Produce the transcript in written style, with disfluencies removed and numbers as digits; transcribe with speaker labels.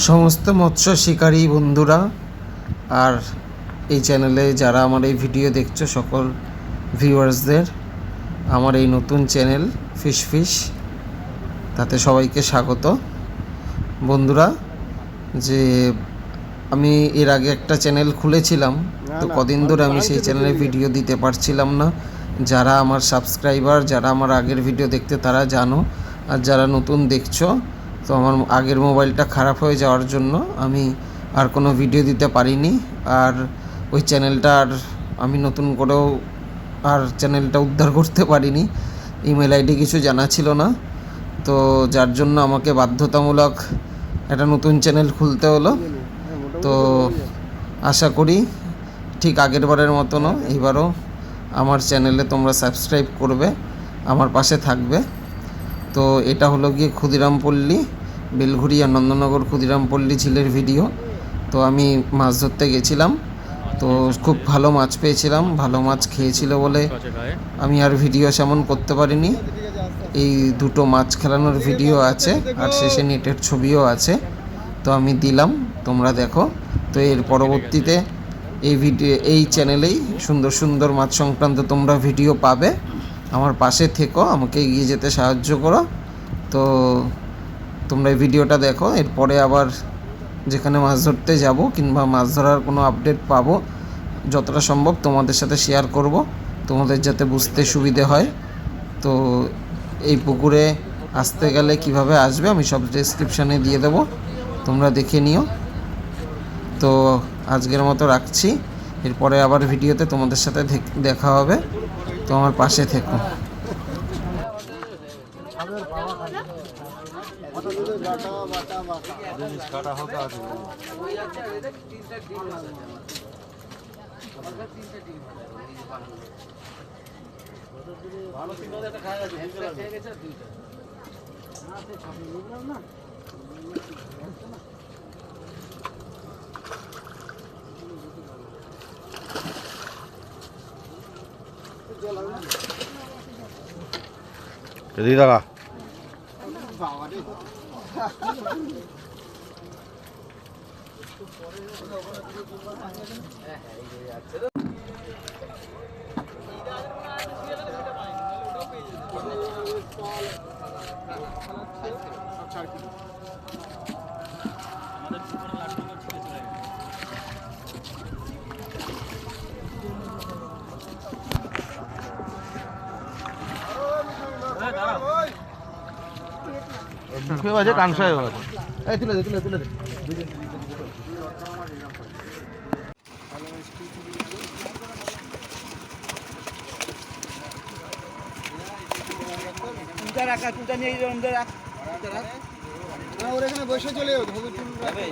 Speaker 1: সমস্ত মৎস্য শিকারী বন্ধুরা আর এই চ্যানেলে যারা আমার এই ভিডিও দেখছো সকল ভিউয়ার্সদের আমার এই নতুন চ্যানেল ফিশ তাতে সবাইকে স্বাগত। বন্ধুরা, যে আমি এর আগে একটা চ্যানেল খুলেছিলাম, তো কদিন ধরে আমি সেই চ্যানেলে ভিডিও দিতে পারছিলাম না। যারা আমার সাবস্ক্রাইবার, যারা আমার আগের ভিডিও দেখতে তারা জানো, আর যারা নতুন দেখছো, তো আমার আগের মোবাইলটা খারাপ হয়ে যাওয়ার জন্য আমি আর কোনো ভিডিও দিতে পারিনি। আর ওই চ্যানেলটা আর আমি নতুন করেও আর চ্যানেলটা উদ্ধার করতে পারিনি। ইমেল আইডি কিছু জানা ছিল না, তো যার জন্য আমাকে বাধ্যতামূলক একটা নতুন চ্যানেল খুলতে হলো। তো আশা করি ঠিক আগের বারের মতনও এইবারও আমার চ্যানেলে তোমরা সাবস্ক্রাইব করবে, আমার পাশে থাকবে। তো এটা হলো গিয়ে ক্ষুদিরামপল্লী, বেলঘুরিয়া নন্দননগর ক্ষুদিরামপল্লী ঝিলের ভিডিও। তো আমি মাছ ধরতে গেছিলাম, তো খুব ভালো মাছ পেয়েছিলাম, ভালো মাছ খেয়েছিল বলে আমি আর ভিডিও সেমন করতে পারিনি। এই দুটো মাছ খেলানোর ভিডিও আছে আর শেষে নেটের ছবিও আছে, তো আমি দিলাম, তোমরা দেখো। তো এর পরবর্তীতে এই চ্যানেলেই সুন্দর সুন্দর মাছ সংক্রান্ত তোমরা ভিডিও পাবে। আমার পাশে থেকো, আমাকে এগিয়ে যেতে সাহায্য করো। তো তোমরা এই ভিডিওটা দেখো, এরপরে আবার যেখানে মাছ ধরতে যাব কিংবা মাছ ধরার কোনো আপডেট পাবো, যতটা সম্ভব তোমাদের সাথে শেয়ার করব, তোমাদের যাতে বুঝতে সুবিধে হয়। তো এই পুকুরে আসতে গেলে কিভাবে আসবে আমি সব ডেসক্রিপশানে দিয়ে দেবো, তোমরা দেখে নিও। তো আজকের মতো রাখছি, এরপরে আবার ভিডিওতে তোমাদের সাথে দেখা হবে। তো আমার পাশে থেকো।
Speaker 2: এদিকে দাঁড়া। মুখে বাজে কানসায় বাজে। এই তুলে দে তুলে তুলে দে।
Speaker 3: তুলটা রাখা, তুলটা নিয়ে রাখ। ওর এখানে বসে চলে যাবে।